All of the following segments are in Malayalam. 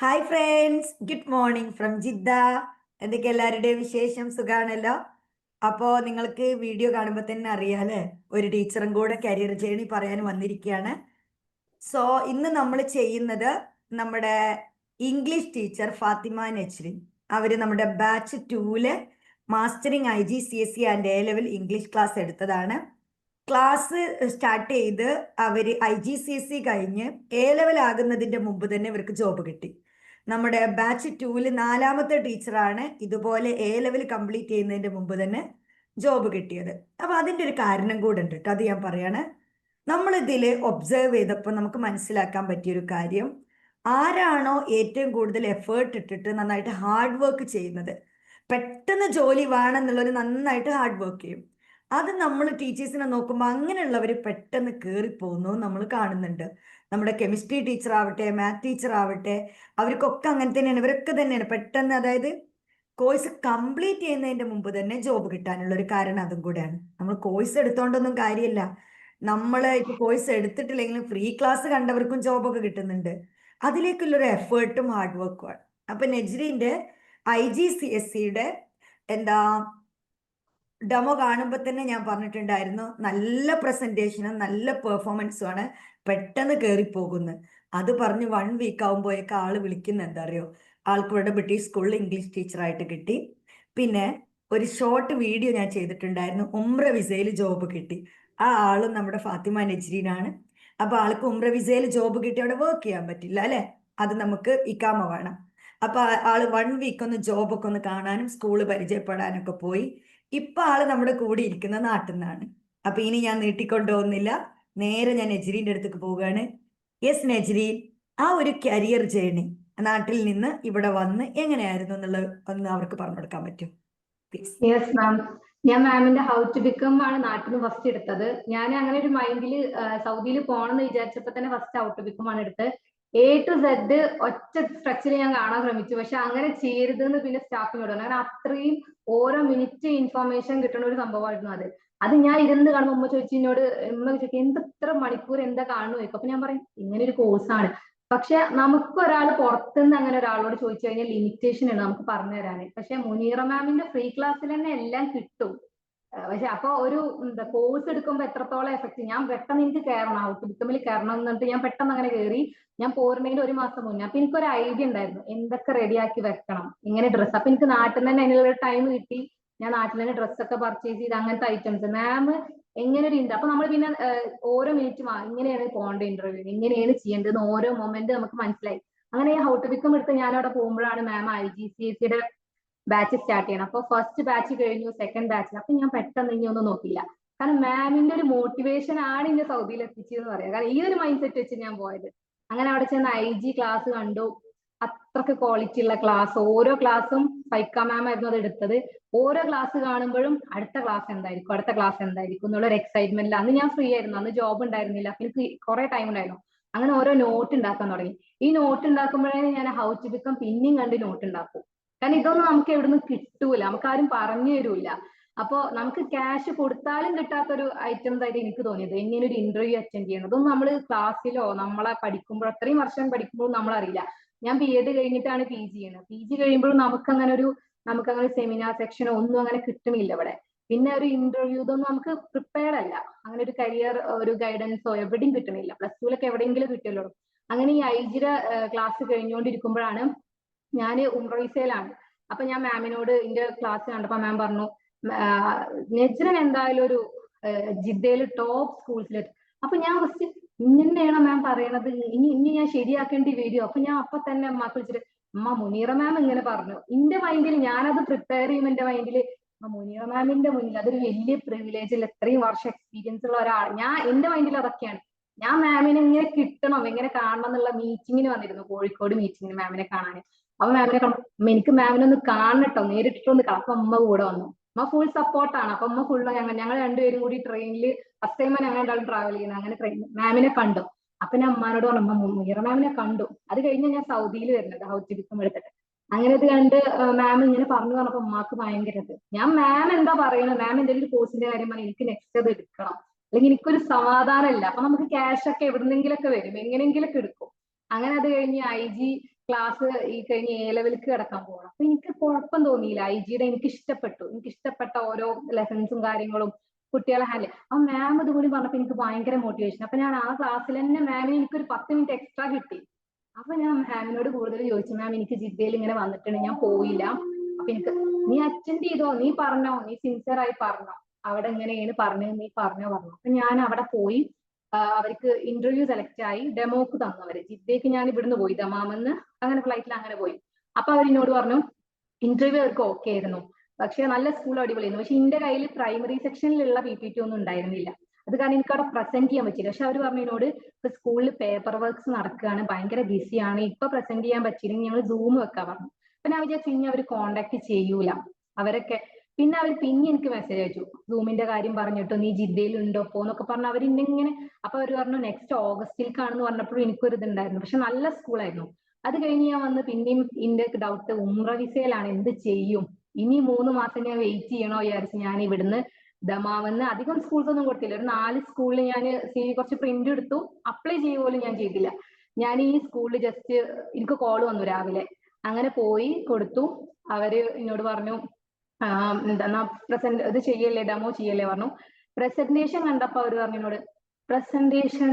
Hi friends, good morning from Jeddah. എന്തൊക്കെ എല്ലാവരുടെയും വിശേഷം? സുഖാണല്ലോ. അപ്പോൾ നിങ്ങൾക്ക് വീഡിയോ കാണുമ്പോൾ തന്നെ അറിയാലേ, ഒരു ടീച്ചറും കൂടെ കരിയർ ജേണി പറയാൻ വന്നിരിക്കുകയാണ്. സോ ഇന്ന് നമ്മൾ ചെയ്യുന്നത് നമ്മുടെ ഇംഗ്ലീഷ് ടീച്ചർ ഫാത്തിമ നജ്രിൻ, അവർ നമ്മുടെ batch 2 mastering IGCSE and A level English class എടുത്തതാണ്. ക്ലാസ് സ്റ്റാർട്ട് ചെയ്ത് അവർ IGCSE കഴിഞ്ഞ് എ ലെവൽ ആകുന്നതിൻ്റെ മുമ്പ് തന്നെ ഇവർക്ക് ജോബ് കിട്ടി. നമ്മുടെ ബാച്ച് 2 4ാമത്തെ ടീച്ചറാണ് ഇതുപോലെ എ ലെവൽ കംപ്ലീറ്റ് ചെയ്യുന്നതിൻ്റെ മുമ്പ് തന്നെ ജോബ് കിട്ടിയത്. അപ്പോൾ അതിൻ്റെ ഒരു കാരണം കൂടെ ഉണ്ട് കേട്ടോ, അത് ഞാൻ പറയാണ്. നമ്മളിതിൽ ഒബ്സർവ് ചെയ്തപ്പോൾ നമുക്ക് മനസ്സിലാക്കാൻ പറ്റിയൊരു കാര്യം, ആരാണോ ഏറ്റവും കൂടുതൽ എഫേർട്ട് ഇട്ടിട്ട് നന്നായിട്ട് ഹാർഡ് വർക്ക് ചെയ്യുന്നത്, പെട്ടെന്ന് ജോലി വേണമെന്നുള്ളവർ നന്നായിട്ട് ഹാർഡ് വർക്ക് ചെയ്യും. അത് നമ്മൾ ടീച്ചേഴ്സിനെ നോക്കുമ്പോൾ അങ്ങനെയുള്ളവർ പെട്ടെന്ന് കയറിപ്പോകുന്നു നമ്മൾ കാണുന്നുണ്ട്. നമ്മുടെ കെമിസ്ട്രി ടീച്ചർ ആവട്ടെ, മാത്ത് ടീച്ചർ ആവട്ടെ, അവർക്കൊക്കെ അങ്ങനെ തന്നെയാണ്. ഇവരൊക്കെ തന്നെയാണ് പെട്ടെന്ന്, അതായത് കോഴ്സ് കംപ്ലീറ്റ് ചെയ്യുന്നതിൻ്റെ മുമ്പ് തന്നെ ജോബ് കിട്ടാനുള്ള ഒരു കാരണം അതും കൂടെയാണ്. നമ്മൾ കോഴ്സ് എടുത്തോണ്ടൊന്നും കാര്യമില്ല. നമ്മൾ ഇപ്പോൾ കോഴ്സ് എടുത്തിട്ടില്ലെങ്കിലും ഫ്രീ ക്ലാസ് കണ്ടവർക്കും ജോബൊക്കെ കിട്ടുന്നുണ്ട്. അതിലേക്കുള്ളൊരു എഫേർട്ടും ഹാർഡ് വർക്കുമാണ്. അപ്പം നജ്രീൻ്റെ IGCSEയുടെ എന്താ ഡെമോ കാണുമ്പോൾ തന്നെ ഞാൻ പറഞ്ഞിട്ടുണ്ടായിരുന്നു, നല്ല പ്രസൻറ്റേഷനും നല്ല പെർഫോമൻസുമാണ്, പെട്ടെന്ന് കയറിപ്പോകുന്നു. അത് പറഞ്ഞ് 1 വീക്ക് ആകുമ്പോഴേക്ക് ആൾ വിളിക്കുന്ന എന്താ അറിയോ, ആൾക്ക് ഇവിടെ ബ്രിട്ടീഷ് സ്കൂളിൽ ഇംഗ്ലീഷ് ടീച്ചറായിട്ട് കിട്ടി. പിന്നെ ഒരു ഷോർട്ട് വീഡിയോ ഞാൻ ചെയ്തിട്ടുണ്ടായിരുന്നു, ഉംറ വിസയിൽ ജോബ് കിട്ടി. ആ ആളും നമ്മുടെ ഫാത്തിമ നജ്രീനാണ്. അപ്പോൾ ആൾക്ക് ഉംറ വിസയിൽ ജോബ് കിട്ടി, അവിടെ വർക്ക് ചെയ്യാൻ പറ്റില്ല അല്ലേ, അത് നമുക്ക് ഇക്കാമ വേണം. അപ്പോൾ ആൾ 1 വീക്ക് ഒന്ന് ജോബൊക്കെ ഒന്ന് കാണാനും സ്കൂള് പരിചയപ്പെടാനൊക്കെ പോയി. ഇപ്പൊ ആള് നമ്മുടെ കൂടെ ഇരിക്കുന്ന നാട്ടിൽ നിന്നാണ്. അപ്പൊ ഇനി ഞാൻ നീട്ടിക്കൊണ്ടുപോകുന്നില്ല, നേരെ ഞാൻ നജ്രീന്റെ അടുത്തേക്ക് പോവുകയാണ്. യെസ് നജ്രീൻ, ആ ഒരു കരിയർ ജേണി നാട്ടിൽ നിന്ന് ഇവിടെ വന്ന് എങ്ങനെയായിരുന്നു എന്നുള്ളത് ഒന്ന് അവർക്ക് പറഞ്ഞു കൊടുക്കാൻ പറ്റും പ്ലീസ്? യെസ് മാം, ഞാൻ മാമിന്റെ ഹൗ ടു ബിക്കം ആണ് നാട്ടിൽ നിന്ന് ഫസ്റ്റ് എടുത്തത്. ഞാൻ അങ്ങനെ ഒരു മൈൻഡിൽ സൗദിയിൽ പോകണമെന്ന് വിചാരിച്ചപ്പോൾ തന്നെ ഫസ്റ്റ് ഹൗ ടു ബിക്കം ആണ് എടുത്തത്. A to Z ഒറ്റ സ്ട്രക്ചർ ഞാൻ കാണാൻ ശ്രമിച്ചു, പക്ഷെ അങ്ങനെ ചെയ്യരുതെന്ന് പിന്നെ സ്റ്റാഫിനോട് പറഞ്ഞു. അങ്ങനെ അത്രയും ഓരോ മിനിറ്റ് ഇൻഫർമേഷൻ കിട്ടുന്ന ഒരു സംഭവമായിരുന്നു അത്. അത് ഞാൻ ഇരുന്ന് കാണുമ്പോൾ ഉമ്മ ചോദിച്ചു എന്നോട്, ഉമ്മ ചോദിച്ചു എന്ത് ഇത്ര മണിക്കൂർ എന്താ കാണുന്നു ചോദിക്കും. അപ്പൊ ഞാൻ പറയും ഇങ്ങനെ ഒരു കോഴ്സാണ്. പക്ഷെ നമുക്ക് ഒരാൾ പുറത്തുനിന്ന് അങ്ങനെ ഒരാളോട് ചോദിച്ചു കഴിഞ്ഞാൽ ലിമിറ്റേഷൻ ഉണ്ട് നമുക്ക് പറഞ്ഞു തരാന്. പക്ഷെ മുനീറ മാമിന്റെ ഫ്രീ ക്ലാസ്സിൽ തന്നെ എല്ലാം കിട്ടും. പക്ഷെ അപ്പൊ ഒരു എന്താ കോഴ്സ് എടുക്കുമ്പോൾ എത്രത്തോളം എഫക്ട്, ഞാൻ പെട്ടെന്ന് എനിക്ക് കയറണം, ഔട്ട് ബിക്കമിൽ കയറണം എന്നിട്ട് ഞാൻ പെട്ടെന്ന് അങ്ങനെ കയറി. ഞാൻ പോരുന്നതിന്റെ 1 മാസം മുന്നേ. അപ്പൊ എനിക്കൊരു ഐഡിയ ഉണ്ടായിരുന്നു എന്തൊക്കെ റെഡിയാക്കി വെക്കണം, ഇങ്ങനെ ഡ്രസ്സ്. അപ്പൊ എനിക്ക് നാട്ടിൽ തന്നെ അതിനുള്ള ടൈം കിട്ടി. ഞാൻ നാട്ടിൽ തന്നെ ഡ്രസ്സൊക്കെ പർച്ചേസ് ചെയ്ത് അങ്ങനത്തെ ഐറ്റംസ് മാം എങ്ങനെ ഒരു ഉണ്ട്. അപ്പൊ നമ്മൾ പിന്നെ ഓരോ മിനിറ്റും ഇങ്ങനെയാണ് പോകേണ്ട ഇന്റർവ്യൂ, എങ്ങനെയാണ് ചെയ്യേണ്ടത് ഓരോ മൊമെന്റ് നമുക്ക് മനസ്സിലായി. അങ്ങനെ ഹൗ ടു ബിക്കം എടുത്ത് ഞാൻ അവിടെ പോകുമ്പോഴാണ് മാം IGCSEയുടെ ബാച്ച് സ്റ്റാർട്ട് ചെയ്യണം. അപ്പൊ ഫസ്റ്റ് ബാച്ച് കഴിഞ്ഞു, സെക്കൻഡ് ബാച്ച്. അപ്പൊ ഞാൻ പെട്ടെന്ന് ഇനി ഒന്നും നോക്കില്ല, കാരണം മാമിന്റെ ഒരു മോട്ടിവേഷൻ ആണ് ഇന്നെ സൗദിയിൽ എത്തിച്ചതെന്ന് പറയാം. കാരണം ഈ ഒരു മൈൻഡ് സെറ്റ് വെച്ച് ഞാൻ പോയത്. അങ്ങനെ അവിടെ ചെന്ന് IG ക്ലാസ് കണ്ടു. അത്രക്ക് ക്വാളിറ്റി ഉള്ള ക്ലാസ്, ഓരോ ക്ലാസ്സും ഫൈക്ക മാം ആയിരുന്നു അത് എടുത്തത്. ഓരോ ക്ലാസ് കാണുമ്പോഴും അടുത്ത ക്ലാസ് എന്തായിരിക്കും, അടുത്ത ക്ലാസ് എന്തായിരിക്കും എന്നുള്ള ഒരു എക്സൈറ്റ്മെന്റിൽ. അന്ന് ഞാൻ ഫ്രീ ആയിരുന്നു, അന്ന് ജോബ് ഉണ്ടായിരുന്നില്ല, അപ്പൊ എനിക്ക് കുറെ ടൈം ഉണ്ടായിരുന്നു. അങ്ങനെ ഓരോ നോട്ട് ഉണ്ടാക്കാൻ തുടങ്ങി. ഈ നോട്ട് ഉണ്ടാക്കുമ്പോഴേ ഞാൻ ഹൗ ടു ബിക്കം പിന്നെയും കണ്ട് നോട്ട് ഉണ്ടാക്കും. കാരണം ഇതൊന്നും നമുക്ക് എവിടുന്ന് കിട്ടൂല, നമുക്ക് ആരും പറഞ്ഞു തരൂല. അപ്പൊ നമുക്ക് ക്യാഷ് കൊടുത്താലും കിട്ടാത്തൊരു ഐറ്റംസ് ആയിട്ട് എനിക്ക് തോന്നിയത് ഇങ്ങനെ ഒരു ഇന്റർവ്യൂ അറ്റൻഡ് ചെയ്യണം. ഇതൊന്നും നമ്മൾ ക്ലാസ്സിലോ നമ്മളെ പഠിക്കുമ്പോൾ അത്രയും വർഷം പഠിക്കുമ്പോഴും നമ്മളറിയില്ല. ഞാൻ BEd കഴിഞ്ഞിട്ടാണ് PG ചെയ്യുന്നത്. PG കഴിയുമ്പോഴും നമുക്കങ്ങനെ സെമിനാർ സെക്ഷനോ ഒന്നും അങ്ങനെ കിട്ടുന്നില്ല ഇവിടെ. പിന്നെ ഒരു ഇന്റർവ്യൂ ഇതൊന്നും നമുക്ക് പ്രിപ്പയർഡ് അല്ല. അങ്ങനെ ഒരു കരിയർ ഒരു ഗൈഡൻസോ എവിടെയും കിട്ടണില്ല. +2 എവിടെയെങ്കിലും കിട്ടുമല്ലോ. അങ്ങനെ ഈ IGയുടെ ക്ലാസ് കഴിഞ്ഞുകൊണ്ടിരിക്കുമ്പോഴാണ് ഞാൻ ഉംറയിസയിലാണ്. അപ്പൊ ഞാൻ മാമിനോട് എന്റെ ക്ലാസ് കണ്ടപ്പോ മാം പറഞ്ഞു, നജ്രിൻ എന്തായാലും ഒരു ജിദ്ദയിൽ ടോപ്പ് സ്കൂൾസിലെത്തും. അപ്പൊ ഞാൻ ഫസ്റ്റ് ഇങ്ങനെയാണോ മാം പറയണത്, ഇനി ഞാൻ ശരിയാക്കേണ്ടി വരുമോ? അപ്പൊ ഞാൻ അപ്പൊ തന്നെ അമ്മക്ക് വിളിച്ചിട്ട്, അമ്മ മുനീറ മാം ഇങ്ങനെ പറഞ്ഞു. എന്റെ മൈൻഡിൽ ഞാനത് പ്രിപ്പയർ ചെയ്യുമ്പോൾ എന്റെ മൈൻഡിൽ മുനീറ മാമിന്റെ മുന്നിൽ അതൊരു വലിയ പ്രിവിലേജിൽ ഇത്രയും വർഷം എക്സ്പീരിയൻസ് ഉള്ള ഒരാൾ, എന്റെ മൈൻഡിൽ അതൊക്കെയാണ്. ഞാൻ മാമിനെ ഇങ്ങനെ കിട്ടണം, എങ്ങനെ കാണണം എന്നുള്ള മീറ്റിങ്ങിന് വന്നിരുന്നു, കോഴിക്കോട് മീറ്റിങ്ങിന് മാമിനെ കാണാൻ. അപ്പൊ മാമിനെ എനിക്ക് മാമിനെ ഒന്ന് കാണട്ടോ, നേരിട്ടിട്ടൊന്ന് കാണാം. അപ്പൊ അമ്മ കൂടെ വന്നു. അമ്മ ഫുൾ സപ്പോർട്ടാണ്. അപ്പൊ അമ്മ ഫുൾ ഞങ്ങൾ രണ്ടുപേരും കൂടി ട്രെയിനിൽ ഫസ്റ്റ് ടൈം ഞങ്ങൾ രണ്ടാളും ട്രാവൽ ചെയ്യുന്നത്. അങ്ങനെ ട്രെയിൻ മാമിനെ കണ്ടു. അപ്പൊ ഞാൻ അമ്മാനോട് പറഞ്ഞു, അമ്മ മുനീറ മാമിനെ കണ്ടു. അത് കഴിഞ്ഞ് ഞാൻ സൗദിയിൽ വരുന്നത് ഹൗ ടു ബിക്കം എടുത്തിട്ട്. അങ്ങനെ ഇത് കണ്ട് മാം ഇങ്ങനെ പറഞ്ഞു പറഞ്ഞപ്പോ അമ്മക്ക് ഭയങ്കര ഇത്. ഞാൻ മാം എന്താ പറയുന്നത്, മാം എന്തെങ്കിലും ഒരു കോഴ്സിന്റെ കാര്യം പറഞ്ഞാൽ എനിക്ക് നെക്സ്റ്റ് അത് എടുക്കണം, അല്ലെങ്കിൽ എനിക്കൊരു സമാധാനം ഇല്ല. അപ്പൊ നമുക്ക് ക്യാഷ് ഒക്കെ എവിടുന്നെങ്കിലൊക്കെ വരും, എങ്ങനെയെങ്കിലൊക്കെ എടുക്കും. അങ്ങനെ അത് കഴിഞ്ഞ് IG ക്ലാസ് ഈ കഴിഞ്ഞ് എ ലെവലിക്ക് കിടക്കാൻ പോകണം. അപ്പൊ എനിക്ക് കുഴപ്പം തോന്നിയില്ല. IG എനിക്ക് ഇഷ്ടപ്പെട്ടു. എനിക്ക് ഇഷ്ടപ്പെട്ട ഓരോ ലെസൺസും കാര്യങ്ങളും കുട്ടികളെ ഹാൻഡിൽ. ആ മാം ഇതുകൂടി പറഞ്ഞപ്പോ എനിക്ക് ഭയങ്കര മോട്ടിവേഷൻ. അപ്പൊ ഞാൻ ആ ക്ലാസ്സിൽ തന്നെ മാമിന് എനിക്കൊരു 10 മിനിറ്റ് എക്സ്ട്രാ കിട്ടി. അപ്പൊ ഞാൻ മാമിനോട് കൂടുതൽ ചോദിച്ചു, മാം എനിക്ക് ജിദ്ദയിൽ ഇങ്ങനെ വന്നിട്ടുണ്ട്, ഞാൻ പോയില്ല. അപ്പൊ എനിക്ക് നീ അറ്റൻഡ് ചെയ്തോ, നീ പറഞ്ഞോ, നീ സിൻസിയർ ആയി പറഞ്ഞോ, അവിടെ എങ്ങനെയാണ് പറഞ്ഞത് നീ പറഞ്ഞു. അപ്പൊ ഞാൻ അവിടെ പോയി. അവർക്ക് ഇന്റർവ്യൂ സെലക്ട് ആയി. ഡെമോക്ക് തന്നു അവര്. ജിദ്ദയ്ക്ക് ഞാൻ ഇവിടുന്ന് പോയി ദമാമെന്ന്, അങ്ങനെ ഫ്ലൈറ്റിൽ അങ്ങനെ പോയി. അപ്പൊ അവരെന്നോട് പറഞ്ഞു ഇന്റർവ്യൂ അവർക്ക് ഓക്കെ ആയിരുന്നു, പക്ഷെ നല്ല സ്കൂൾ അടിപൊളിയായിരുന്നു, പക്ഷെ എന്റെ കയ്യിൽ പ്രൈമറി സെക്ഷനിലുള്ള PPT ഒന്നും ഉണ്ടായിരുന്നില്ല. അത് കാരണം എനിക്ക് അവിടെ പ്രസന്റ് ചെയ്യാൻ പറ്റില്ല. പക്ഷെ അവർ പറഞ്ഞു എന്നോട് ഇപ്പൊ സ്കൂളിൽ പേപ്പർ വർക്ക്സ് നടക്കുകയാണ്, ഭയങ്കര ബിസിയാണ്, ഇപ്പൊ പ്രസന്റ് ചെയ്യാൻ പറ്റിയില്ലെങ്കിൽ ഞങ്ങൾ സൂം വെക്കാൻ പറഞ്ഞു. അപ്പൊ ഞാൻ വിചാരിച്ചു ഇനി അവർ കോണ്ടാക്ട് ചെയ്യൂല അവരൊക്കെ. പിന്നെ അവർ പിന്നെ എനിക്ക് മെസ്സേജ് അയച്ചു, സൂമിന്റെ കാര്യം പറഞ്ഞിട്ടോ, നീ ജിദ്ദയിൽ ഉണ്ടോ പോന്നൊക്കെ പറഞ്ഞു അവർ ഇങ്ങനെ. അപ്പൊ അവർ പറഞ്ഞു നെക്സ്റ്റ് ഓഗസ്റ്റിലേക്കാണെന്ന് പറഞ്ഞപ്പോഴും എനിക്കൊരു ഇതുണ്ടായിരുന്നു. പക്ഷെ നല്ല സ്കൂളായിരുന്നു. അത് കഴിഞ്ഞ് ഞാൻ വന്ന് പിന്നെയും ഇന്റെ ഡൗട്ട്, ഉംറ വിസയിലാണ്, എന്ത് ചെയ്യും, ഇനി 3 മാസം ഞാൻ വെയിറ്റ് ചെയ്യണോ വിചാരിച്ച് ഞാൻ ഇവിടുന്ന് ദമാമെന്ന് അധികം സ്കൂൾസ് ഒന്നും കൊടുത്തില്ല. ഒരു 4 സ്കൂളിൽ ഞാൻ CV കുറച്ച് പ്രിന്റ് എടുത്തു. അപ്ലൈ ചെയ്യുക പോലും ഞാൻ ചെയ്തില്ല. ഞാൻ ഈ സ്കൂളിൽ ജസ്റ്റ് എനിക്ക് കോൾ വന്നു രാവിലെ, അങ്ങനെ പോയി കൊടുത്തു. അവര് എന്നോട് പറഞ്ഞു എന്താ പ്രസന്റ് ഇത് ചെയ്യല്ലേ, ഡെമോ ചെയ്യല്ലേ പറഞ്ഞു. പ്രസന്റേഷൻ കണ്ടപ്പോ അവർ പറഞ്ഞു എന്നോട് പ്രസന്റേഷൻ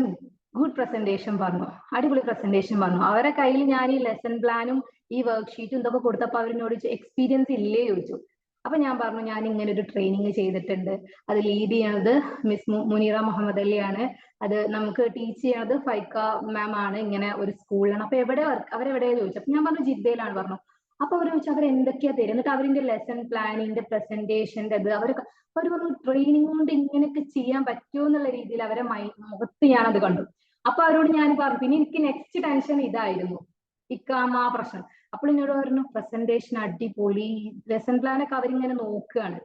ഗുഡ് പ്രസന്റേഷൻ പറഞ്ഞു, അടിപൊളി പ്രസന്റേഷൻ പറഞ്ഞു. അവരെ കയ്യിൽ ഞാൻ ഈ ലെസൺ പ്ലാനും ഈ വർക്ക്ഷീറ്റും ഇതൊക്കെ കൊടുത്തപ്പോ അവരിനോട് എക്സ്പീരിയൻസ് ഇല്ലേ ചോദിച്ചു. അപ്പൊ ഞാൻ പറഞ്ഞു ഞാൻ ഇങ്ങനെ ഒരു ട്രെയിനിങ് ചെയ്തിട്ടുണ്ട്, അത് ലീഡ് ചെയ്യണത് മിസ് മുനീറ മുഹമ്മദ് അലിയാണ്, അത് നമുക്ക് ടീച്ച് ചെയ്യണത് ഫൈക്ക മാം ആണ്, ഇങ്ങനെ ഒരു സ്കൂളിലാണ്. അപ്പൊ എവിടെ അവരെവിടെയാ ചോദിച്ചു. അപ്പൊ ഞാൻ പറഞ്ഞു ജിദ്ദയിലാണ് പറഞ്ഞു. അപ്പൊ അവർ ചോദിച്ചു അവർ എന്തൊക്കെയാ തരും, എന്നിട്ട് അവരിന്റെ ലെസൺ പ്ലാനിന്റെ പ്രസന്റേഷന്റെ ഇത് അവർ പറഞ്ഞു ട്രെയിനിങ് കൊണ്ട് ഇങ്ങനെയൊക്കെ ചെയ്യാൻ പറ്റുമോ എന്നുള്ള രീതിയിൽ അവരെ മുഖത്ത് ഞാനത് കണ്ടു. അപ്പൊ അവരോട് ഞാൻ പറഞ്ഞു. പിന്നെ എനിക്ക് നെക്സ്റ്റ് ടെൻഷൻ ഇതായിരുന്നു, ഇക്കാമ പ്രശ്നം. അപ്പോൾ എന്നോട് പറഞ്ഞു പ്രസന്റേഷൻ അടിപൊളി, ലെസൺ പ്ലാൻ ഒക്കെ അവരിങ്ങനെ നോക്കുകയാണ്.